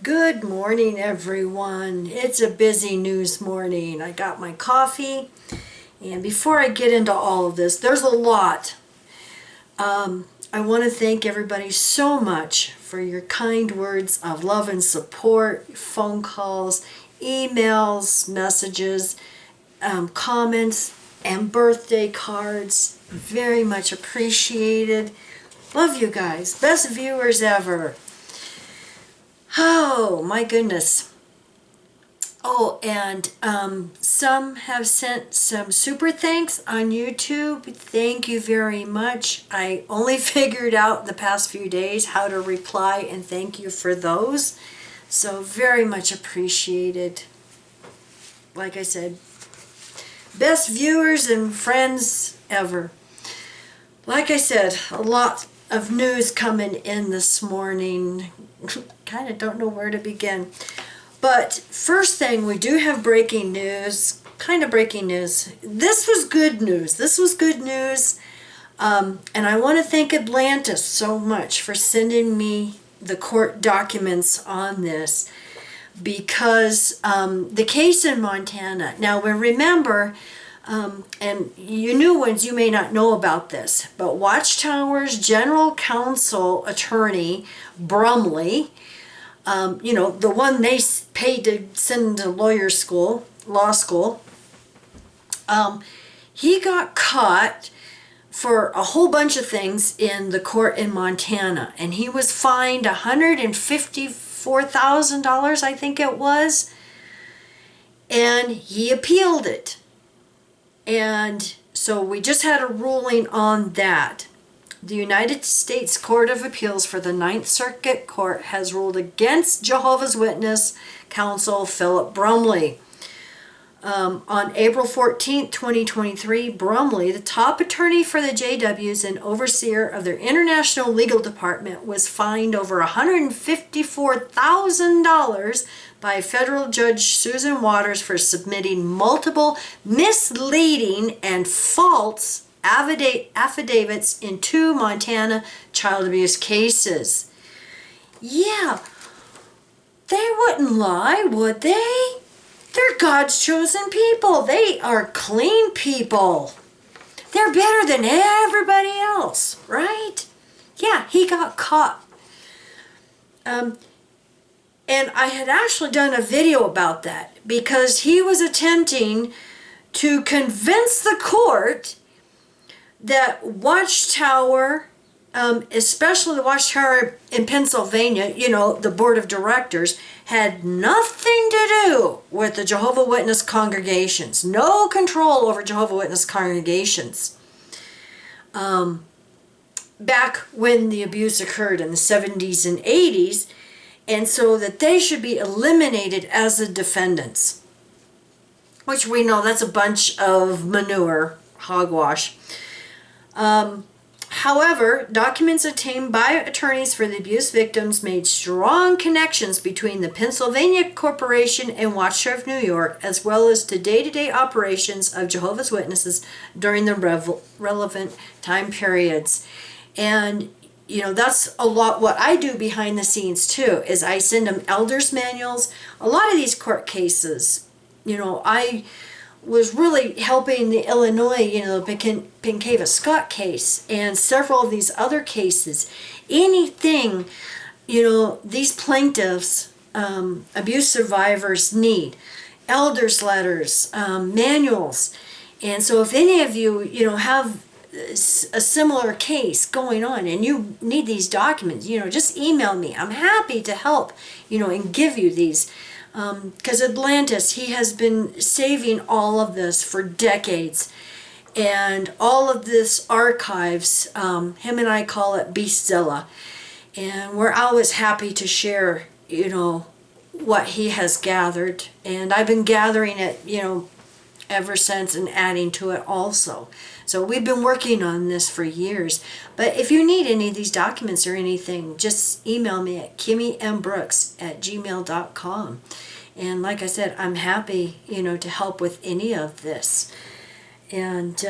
Good morning, everyone. It's a busy news morning. I got my coffee, and before I get into all of this, there's a lot. I want to thank everybody so much for your kind words of love and support, phone calls, emails, messages, comments, and birthday cards. Very much appreciated. Love you guys. Best viewers ever. Oh, my goodness. Oh, and some have sent some super thanks on YouTube. Thank you very much. I only figured out the past few days how to reply and thank you for those. So very much appreciated. Like I said, best viewers and friends ever. Like I said, a lot of news coming in this morning. Kind of don't know where to begin. But first thing, we do have breaking news. Kind of breaking news. This was good news. This was good news. And I want to thank Atlantis so much for sending me the court documents on this. Because the case in Montana. Now, remember, and you new ones, you may not know about this, but Watchtower's general counsel attorney, Brumley, the one they paid to send to law school, he got caught for a whole bunch of things in the court in Montana, and he was fined $154,000, I think it was, and he appealed it. And so we just had a ruling on that. The United States Court of Appeals for the Ninth Circuit Court has ruled against Jehovah's Witness counsel Philip Brumley. On April 14, 2023, Brumley, the top attorney for the JWs and overseer of their international legal department, was fined over $154,000 by federal judge Susan Waters for submitting multiple misleading and false affidavits in 2 Montana child abuse cases. Yeah, they wouldn't lie, would they? They're God's chosen people. They are clean people. They're better than everybody else, right? Yeah, he got caught. And I had actually done a video about that because he was attempting to convince the court that Watchtower, especially the Watchtower in Pennsylvania, the board of directors, had nothing to do with the Jehovah's Witness congregations. No control over Jehovah's Witness congregations. Back when the abuse occurred in the 70s and 80s, and so that they should be eliminated as the defendants. Which we know that's a bunch of manure, hogwash. However, documents obtained by attorneys for the abuse victims made strong connections between the Pennsylvania Corporation and Watchtower of New York, as well as to day-to-day operations of Jehovah's Witnesses during the relevant time periods. And that's a lot what I do behind the scenes too, is I send them elders manuals. A lot of these court cases, I was really helping the Illinois, the Pinkava Scott case and several of these other cases. Anything, these plaintiffs, abuse survivors need. Elders letters, manuals. And so if any of you, have a similar case going on and you need these documents, just email me. I'm happy to help, and give you these. Because Atlantis, he has been saving all of this for decades. And all of this archives, him and I call it Beastzilla. And we're always happy to share, what he has gathered. And I've been gathering it, ever since and adding to it also. So we've been working on this for years. But if you need any of these documents or anything, just email me at kimmymbbrooks@gmail.com. And like I said, I'm happy, to help with any of this. And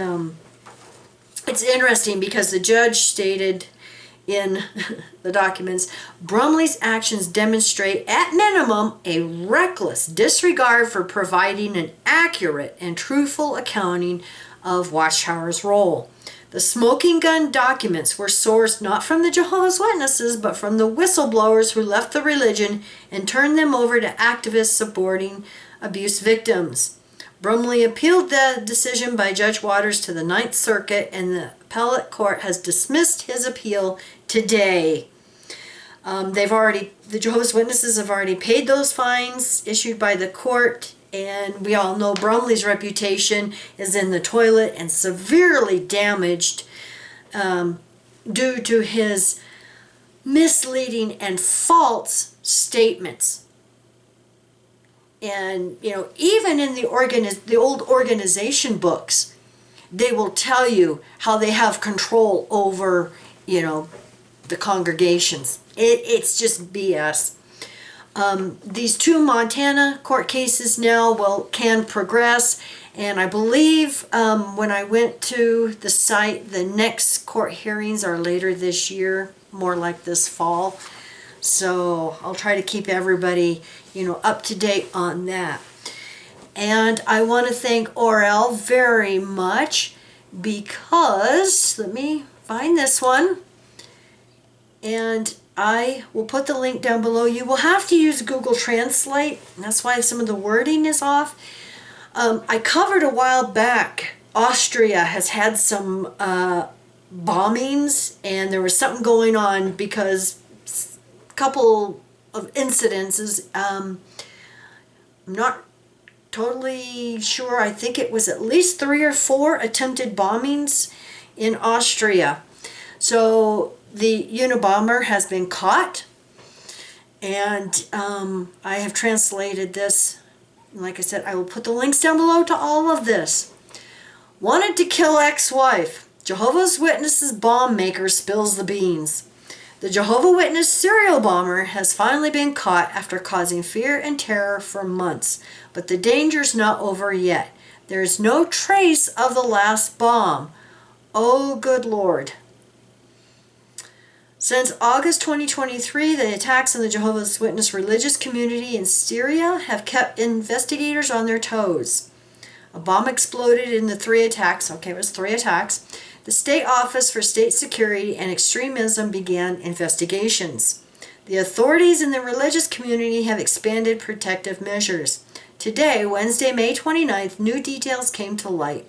it's interesting because the judge stated, in the documents, Brumley's actions demonstrate, at minimum, a reckless disregard for providing an accurate and truthful accounting of Watchtower's role. The smoking gun documents were sourced not from the Jehovah's Witnesses, but from the whistleblowers who left the religion and turned them over to activists supporting abuse victims. Brumley appealed the decision by Judge Waters to the Ninth Circuit, and the appellate court has dismissed his appeal today. The Jehovah's Witnesses have already paid those fines issued by the court, and we all know Brumley's reputation is in the toilet and severely damaged due to his misleading and false statements. And, even in the old organization books, they will tell you how they have control over, the congregations. It's just BS. These two Montana court cases now can progress, and I believe when I went to the site, the next court hearings are later this year, more like this fall. So I'll try to keep everybody, up to date on that. And I want to thank Orel very much because, let me find this one, and I will put the link down below. You will have to use Google Translate, and that's why some of the wording is off. I covered a while back, Austria has had some bombings, and there was something going on because a couple of incidences, I'm not totally sure, I think it was at least 3 or 4 attempted bombings in Austria. So the Unabomber has been caught, and I have translated this. Like I said, I will put the links down below to all of this. Wanted to kill ex-wife. Jehovah's Witnesses bomb maker spills the beans. The Jehovah's Witness serial bomber has finally been caught after causing fear and terror for months, but the danger's not over yet. There is no trace of the last bomb. Oh, good Lord. Since August 2023, the attacks on the Jehovah's Witness religious community in Syria have kept investigators on their toes. A bomb exploded in the 3 attacks. Okay, it was 3 attacks. The State Office for State Security and Extremism began investigations. The authorities in the religious community have expanded protective measures. Today, Wednesday, May 29th, new details came to light.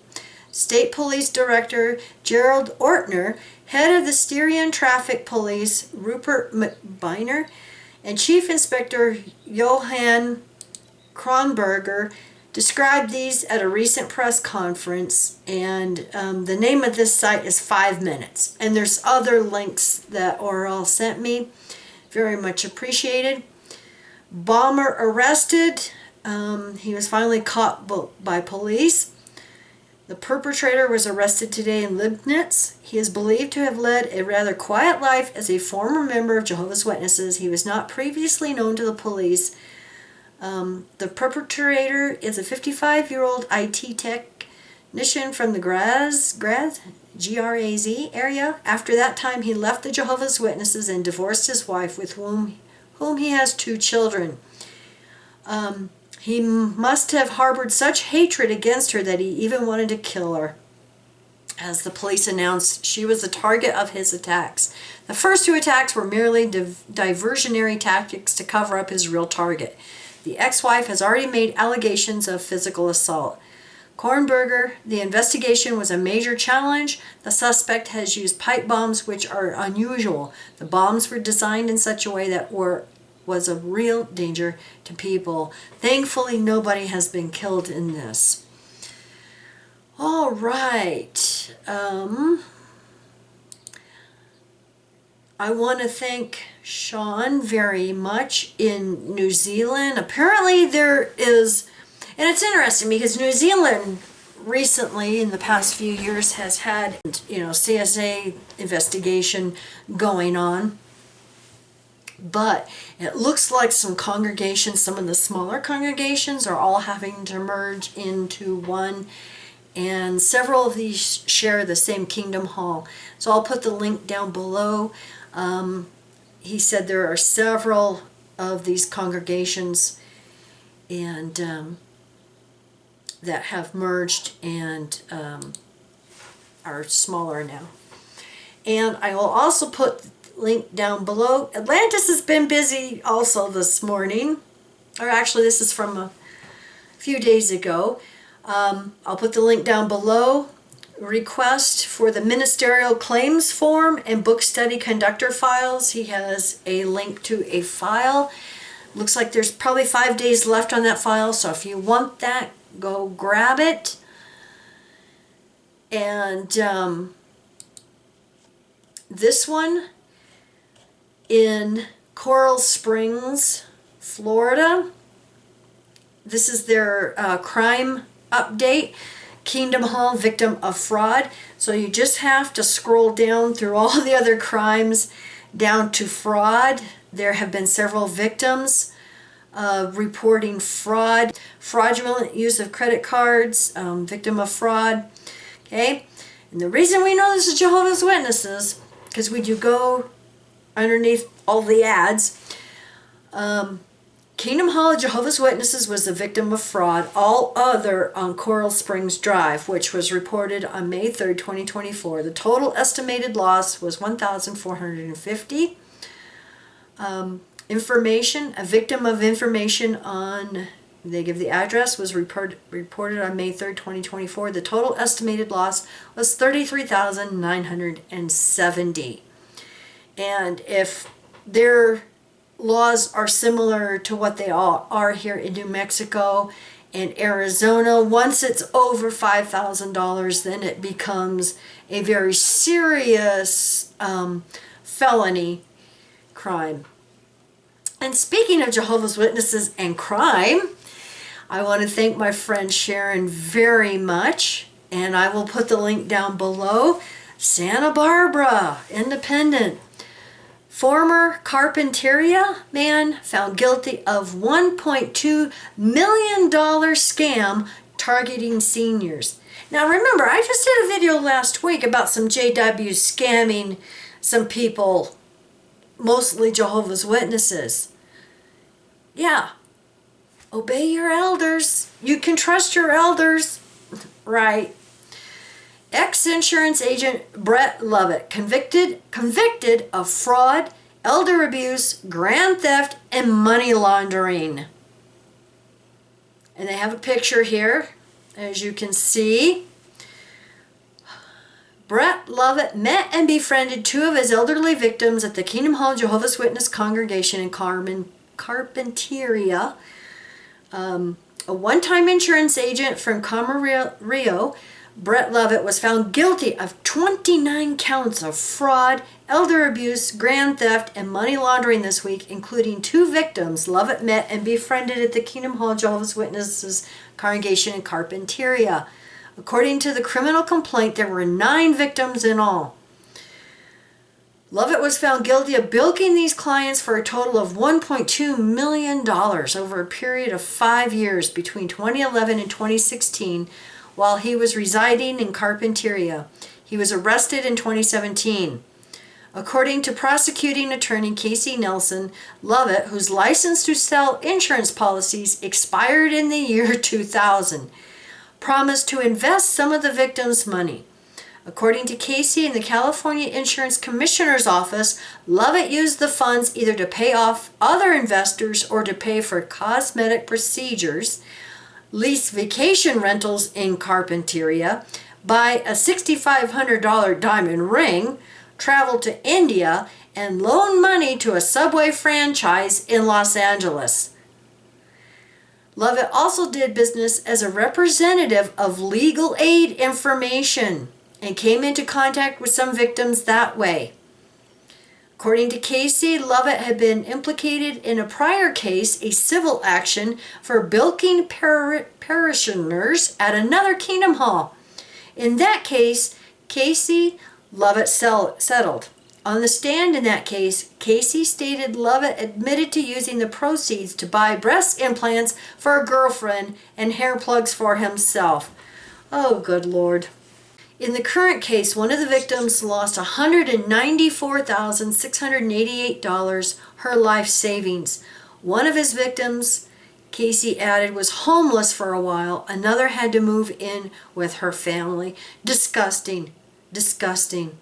State Police Director Gerald Ortner, head of the Styrian Traffic Police Rupert McBiner, and Chief Inspector Johann Kronberger described these at a recent press conference, and the name of this site is 5 Minutes. And there's other links that Orel sent me. Very much appreciated. Bomber arrested. He was finally caught by police. The perpetrator was arrested today in Leibnitz. He is believed to have led a rather quiet life as a former member of Jehovah's Witnesses. He was not previously known to the police. The perpetrator is a 55-year-old IT technician from the Graz, G-R-A-Z area. After that time, he left the Jehovah's Witnesses and divorced his wife, with whom he has 2 children. He must have harbored such hatred against her that he even wanted to kill her. As the police announced, she was the target of his attacks. The first 2 attacks were merely diversionary tactics to cover up his real target. The ex-wife has already made allegations of physical assault. Kornberger, the investigation was a major challenge. The suspect has used pipe bombs, which are unusual. The bombs were designed in such a way that was of real danger to people. Thankfully, nobody has been killed in this. All right. I want to thank Sean very much in New Zealand. Apparently there is, and it's interesting because New Zealand recently, in the past few years, has had, CSA investigation going on. But it looks like some congregations, some of the smaller congregations, are all having to merge into one. And several of these share the same Kingdom Hall. So I'll put the link down below. He said there are several of these congregations and that have merged and are smaller now. And I will also put the link down below. Atlantis has been busy also this morning, or actually this is from a few days ago. I'll put the link down below. Request for the ministerial claims form and book study conductor files. He has a link to a file. Looks like there's probably 5 days left on that file, so if you want that, go grab it. And this one in Coral Springs, Florida. This is their crime update. Kingdom Hall, victim of fraud. So you just have to scroll down through all the other crimes down to fraud. There have been several victims reporting fraud, fraudulent use of credit cards, victim of fraud. Okay, and the reason we know this is Jehovah's Witnesses, because we do go underneath all the ads. Kingdom Hall, Jehovah's Witnesses was the victim of fraud. All other on Coral Springs Drive, which was reported on May 3rd, 2024. The total estimated loss was $1,450. Information, a victim of information on, they give the address, was reported on May 3rd, 2024. The total estimated loss was $33,970. And if their laws are similar to what they all are here in New Mexico and Arizona, once it's over $5,000, then it becomes a very serious felony crime. And speaking of Jehovah's Witnesses and crime, I want to thank my friend Sharon very much, and I will put the link down below. Santa Barbara, Independent. Former Carpenteria man found guilty of $1.2 million scam targeting seniors. Now remember, I just did a video last week about some JWs scamming some people, mostly Jehovah's Witnesses. Yeah, obey your elders. You can trust your elders, right? Ex-insurance agent Brett Lovett, convicted of fraud, elder abuse, grand theft, and money laundering. And they have a picture here, as you can see. Brett Lovett met and befriended two of his elderly victims at the Kingdom Hall Jehovah's Witness congregation in Carpenteria. A one-time insurance agent from Camarillo, Brett Lovett was found guilty of 29 counts of fraud, elder abuse, grand theft, and money laundering this week, including two victims Lovett met and befriended at the Kingdom Hall Jehovah's Witnesses congregation in Carpenteria. According to the criminal complaint, there were 9 victims in all. Lovett was found guilty of bilking these clients for a total of $1.2 million over a period of 5 years between 2011 and 2016, while he was residing in Carpenteria. He was arrested in 2017. According to prosecuting attorney Casey Nelson, Lovett, whose license to sell insurance policies expired in the year 2000, promised to invest some of the victims' money. According to Casey and the California Insurance Commissioner's Office, Lovett used the funds either to pay off other investors or to pay for cosmetic procedures, lease vacation rentals in Carpenteria, buy a $6,500 diamond ring, travel to India, and loan money to a Subway franchise in Los Angeles. Lovett also did business as a representative of legal aid information and came into contact with some victims that way. According to Casey, Lovett had been implicated in a prior case, a civil action for bilking parishioners at another Kingdom Hall. In that case, Casey Lovett settled. On the stand in that case, Casey stated Lovett admitted to using the proceeds to buy breast implants for a girlfriend and hair plugs for himself. Oh, good Lord. In the current case, one of the victims lost $194,688, her life savings. One of his victims, Casey added, was homeless for a while. Another had to move in with her family. Disgusting. Disgusting.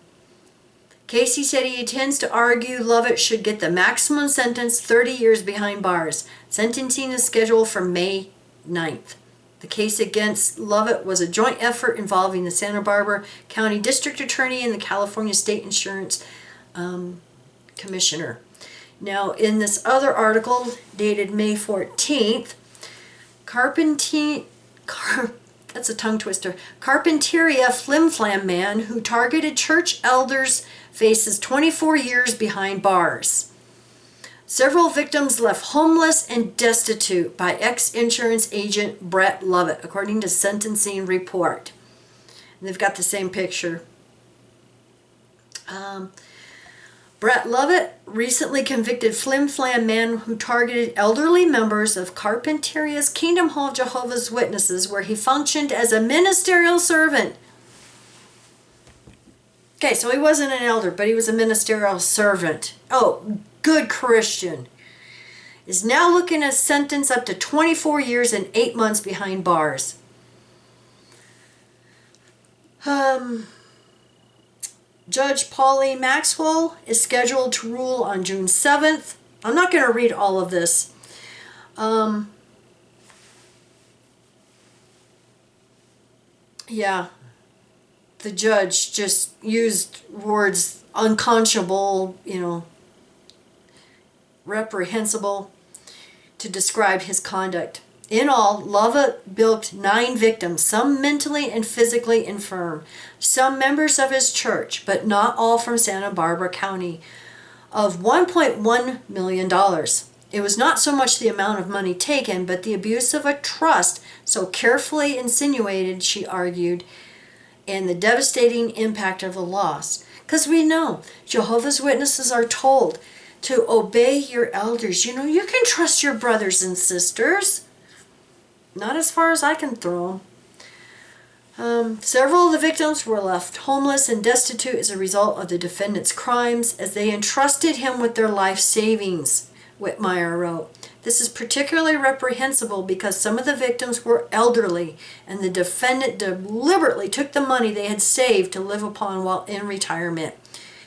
Casey said he intends to argue Lovett should get the maximum sentence, 30 years behind bars. Sentencing is scheduled for May 9th. The case against Lovett was a joint effort involving the Santa Barbara County District Attorney and the California State Insurance Commissioner. Now, in this other article dated May 14th, that's a tongue twister. Carpenteria flim-flam man who targeted church elders faces 24 years behind bars. Several victims left homeless and destitute by ex-insurance agent Brett Lovett, according to sentencing report. And they've got the same picture. Brett Lovett, recently convicted flim-flam man who targeted elderly members of Carpenteria's Kingdom Hall of Jehovah's Witnesses, where he functioned as a ministerial servant. Okay, so he wasn't an elder, but he was a ministerial servant. Oh, good Christian. Is now looking at a sentence up to 24 years and 8 months behind bars. Judge Pauline Maxwell is scheduled to rule on June 7th. I'm not going to read all of this. Yeah, the judge just used words unconscionable, reprehensible to describe his conduct. In all, Lovett bilked 9 victims, some mentally and physically infirm, some members of his church, but not all from Santa Barbara County, of $1.1 million. It was not so much the amount of money taken, but the abuse of a trust so carefully insinuated, she argued, and the devastating impact of the loss. Because we know Jehovah's Witnesses are told to obey your elders. You can trust your brothers and sisters. Not as far as I can throw them. Several of the victims were left homeless and destitute as a result of the defendant's crimes, as they entrusted him with their life savings, Whitmire wrote. This is particularly reprehensible because some of the victims were elderly, and the defendant deliberately took the money they had saved to live upon while in retirement.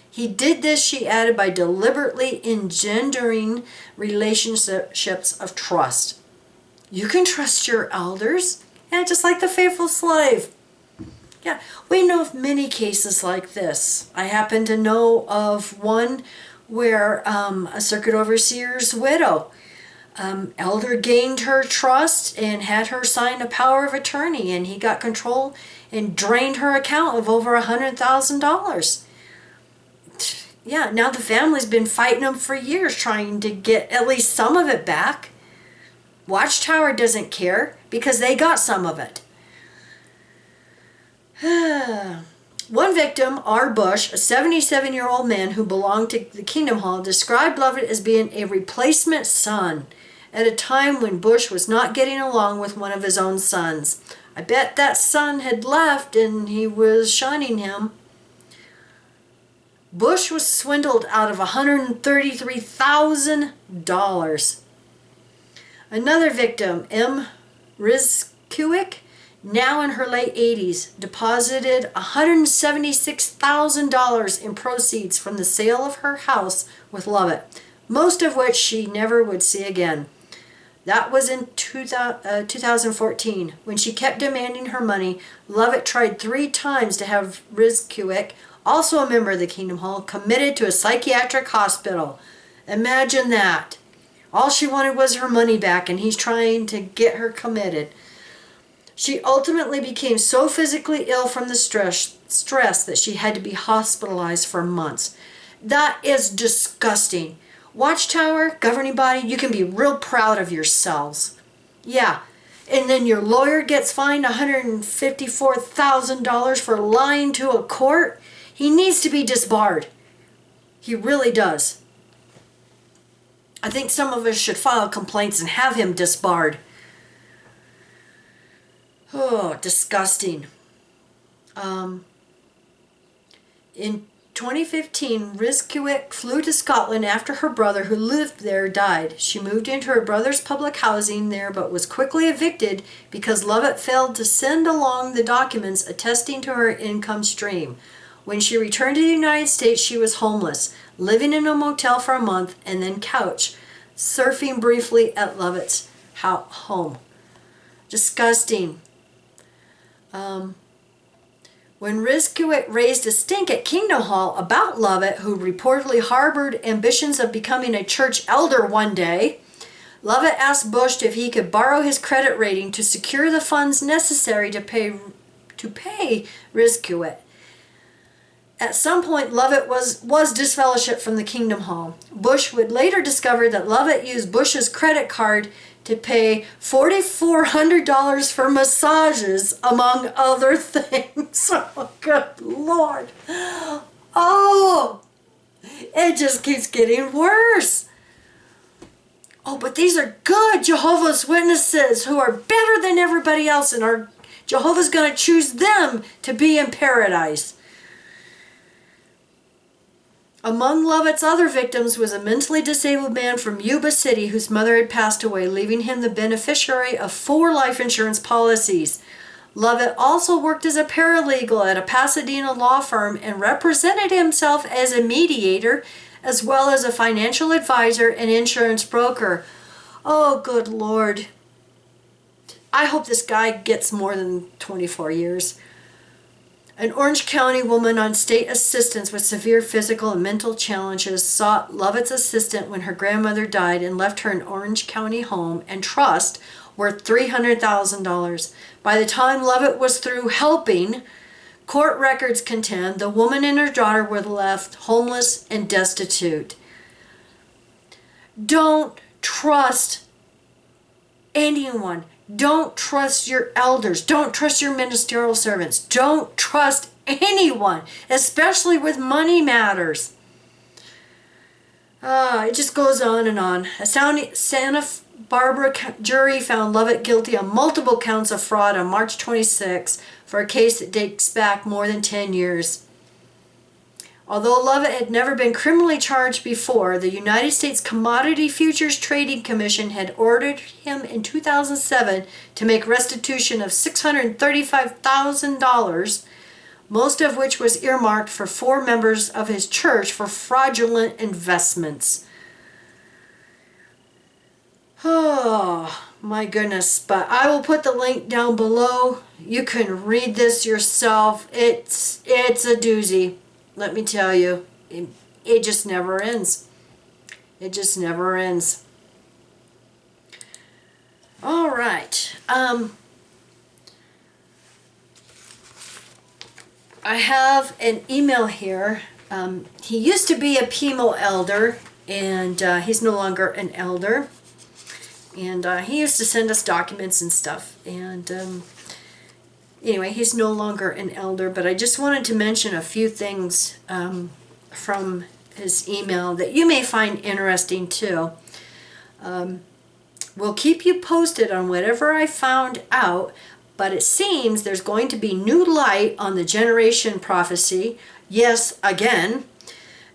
He did this, she added, by deliberately engendering relationships of trust. You can trust your elders. Yeah, just like the faithful slave. Yeah, we know of many cases like this. I happen to know of one where a circuit overseer's widow, elder gained her trust and had her sign a power of attorney, and he got control and drained her account of over $100,000. Yeah, now the family's been fighting him for years, trying to get at least some of it back. Watchtower doesn't care because they got some of it. One victim, R. Bush, a 77-year-old man who belonged to the Kingdom Hall, described Lovett as being a replacement son at a time when Bush was not getting along with one of his own sons. I bet that son had left and he was shunning him. Bush was swindled out of $133,000. Another victim, M. Rizkiewicz, now in her late 80s, deposited $176,000 in proceeds from the sale of her house with Lovett, most of which she never would see again. That was in 2014. When she kept demanding her money, Lovett tried 3 times to have Rizkiewicz, also a member of the Kingdom Hall, committed to a psychiatric hospital. Imagine that. All she wanted was her money back, and he's trying to get her committed. She ultimately became so physically ill from the stress that she had to be hospitalized for months. That is disgusting. Watchtower, governing body, you can be real proud of yourselves. Yeah, and then your lawyer gets fined $154,000 for lying to a court. He needs to be disbarred. He really does. I think some of us should file complaints and have him disbarred. Oh, disgusting. In 2015, Rizkiewicz flew to Scotland after her brother, who lived there, died. She moved into her brother's public housing there, but was quickly evicted because Lovett failed to send along the documents attesting to her income stream. When she returned to the United States, she was homeless, living in a motel for a month, and then couch surfing briefly at Lovett's home. Disgusting. When Rizkiewicz raised a stink at Kingdom Hall about Lovett, who reportedly harbored ambitions of becoming a church elder one day, Lovett asked Bush if he could borrow his credit rating to secure the funds necessary to pay Rizkiewicz. At some point, Lovett was disfellowshipped from the Kingdom Hall. Bush would later discover that Lovett used Bush's credit card to pay $4,400 for massages, among other things. Oh, good Lord. Oh, it just keeps getting worse. Oh, but these are good Jehovah's Witnesses who are better than everybody else, and Jehovah's going to choose them to be in paradise. Among Lovett's other victims was a mentally disabled man from Yuba City whose mother had passed away, leaving him the beneficiary of 4 life insurance policies. Lovett also worked as a paralegal at a Pasadena law firm and represented himself as a mediator as well as a financial advisor and insurance broker. Oh, good Lord. I hope this guy gets more than 24 years. An Orange County woman on state assistance with severe physical and mental challenges sought Lovett's assistance when her grandmother died and left her an Orange County home and trust worth $300,000. By the time Lovett was through helping, court records contend the woman and her daughter were left homeless and destitute. Don't trust anyone. Don't trust your elders. Don't trust your ministerial servants. Don't trust anyone, especially with money matters. It just goes on and on. A Santa Barbara jury found Lovett guilty on multiple counts of fraud on March 26 for a case that dates back more than 10 years. Although Lovett had never been criminally charged before, the United States Commodity Futures Trading Commission had ordered him in 2007 to make restitution of $635,000, most of which was earmarked for 4 members of his church for fraudulent investments. Oh, my goodness. But I will put the link down below. You can read this yourself. It's a doozy. Let me tell you, it just never ends. It just never ends. All right. I have an email here. He used to be a PMO elder, and he's no longer an elder. And he used to send us documents and stuff. And anyway, he's no longer an elder, but I just wanted to mention a few things from his email that you may find interesting too. We'll keep you posted on whatever I found out, but it seems there's going to be new light on the generation prophecy. Yes, again.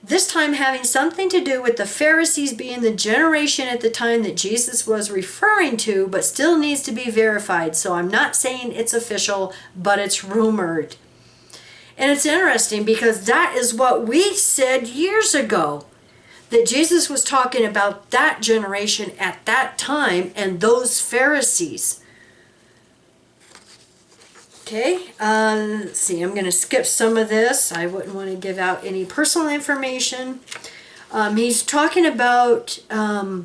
This time having something to do with the Pharisees being the generation at the time that Jesus was referring to, but still needs to be verified. So I'm not saying it's official, but it's rumored. And it's interesting because that is what we said years ago, that Jesus was talking about that generation at that time and those Pharisees. Okay, let's see, I'm going to skip some of this. I wouldn't want to give out any personal information. He's talking about a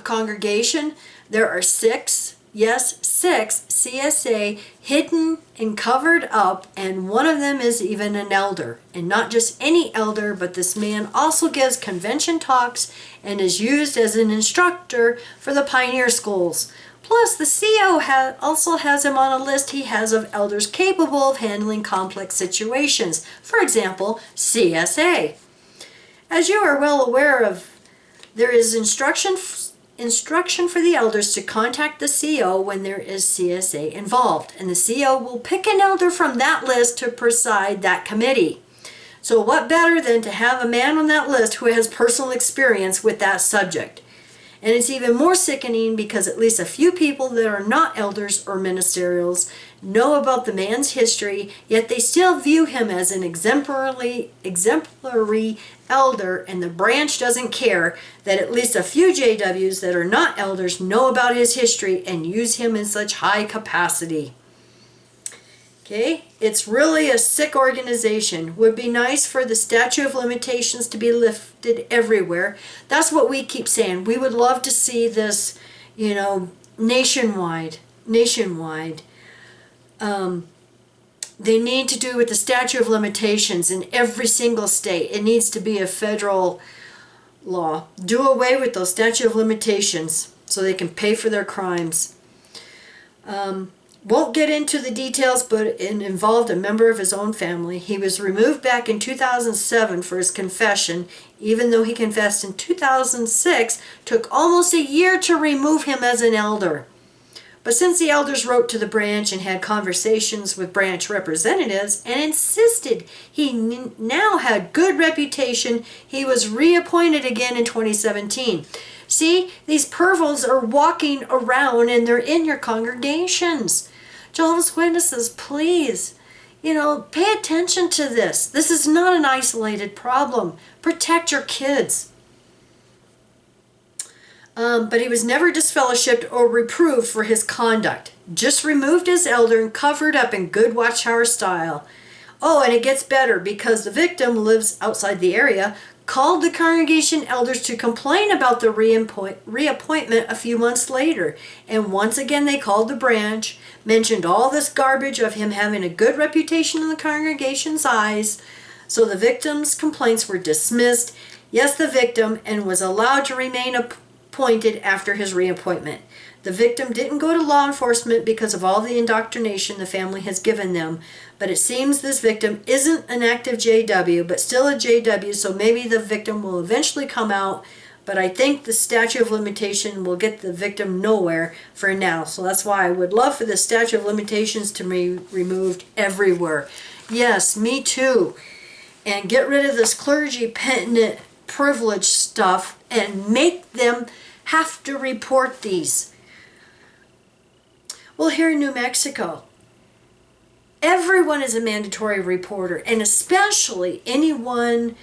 congregation. There are 6, yes, 6 CSA hidden and covered up, and one of them is even an elder. And not just any elder, but this man also gives convention talks and is used as an instructor for the pioneer schools. Plus, the CO also has him on a list he has of elders capable of handling complex situations. For example, CSA. As you are well aware of, there is instruction instruction for the elders to contact the CO when there is CSA involved, and the CO will pick an elder from that list to preside that committee. So what better than to have a man on that list who has personal experience with that subject? And it's even more sickening because at least a few people that are not elders or ministerials know about the man's history, yet they still view him as an exemplary elder, and the branch doesn't care that at least a few JWs that are not elders know about his history and use him in such high capacity. Okay, it's really a sick organization. Would be nice for the statute of limitations to be lifted everywhere. That's what we keep saying. We would love to see this, nationwide. They need to do with the statute of limitations in every single state. It needs to be a federal law. Do away with those statute of limitations so they can pay for their crimes. Won't get into the details, but it involved a member of his own family. He was removed back in 2007 for his confession, even though he confessed in 2006. Took almost a year to remove him as an elder. But since the elders wrote to the branch and had conversations with branch representatives and insisted he now had good reputation, he was reappointed again in 2017. See, these pervos are walking around and they're in your congregations. Jehovah's Witnesses, please, pay attention to this. This is not an isolated problem. Protect your kids. But he was never disfellowshipped or reproved for his conduct. Just removed as elder and covered up in good Watchtower style. Oh, and it gets better because the victim lives outside the area, called the congregation elders to complain about the reappointment a few months later. And once again they called the branch, mentioned all this garbage of him having a good reputation in the congregation's eyes. So the victim's complaints were dismissed. Yes, the victim, and was allowed to remain appointed after his reappointment. The victim didn't go to law enforcement because of all the indoctrination the family has given them, but it seems this victim isn't an active JW, but still a JW, so maybe the victim will eventually come out, but I think the statute of limitation will get the victim nowhere for now, so that's why I would love for the statute of limitations to be removed everywhere. Yes, me too. And get rid of this clergy penitent privilege stuff and make them have to report these. Well, here in New Mexico, everyone is a mandatory reporter, and especially anyone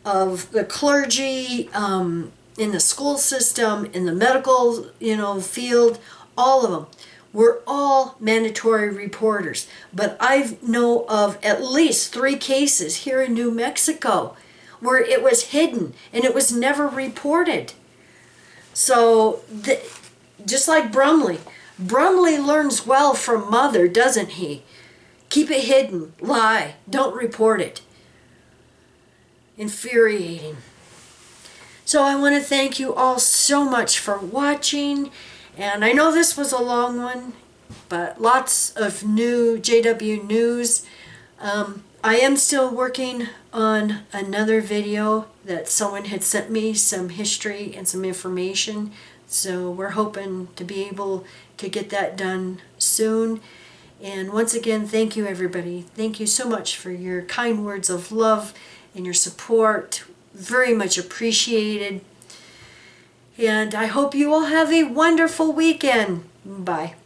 of the clergy, in the school system, in the medical, field, all of them. We're all mandatory reporters. But I know of at least 3 cases here in New Mexico where it was hidden and it was never reported. So, just like Brumley learns well from mother, doesn't he? Keep it hidden, lie, don't report it. Infuriating. So I want to thank you all so much for watching, and I know this was a long one, but lots of new JW news. I am still working on another video that someone had sent me, some history and some information, so we're hoping to be able to get that done soon. And once again, thank you everybody. Thank you so much for your kind words of love and your support. Very much appreciated. And I hope you all have a wonderful weekend. Bye.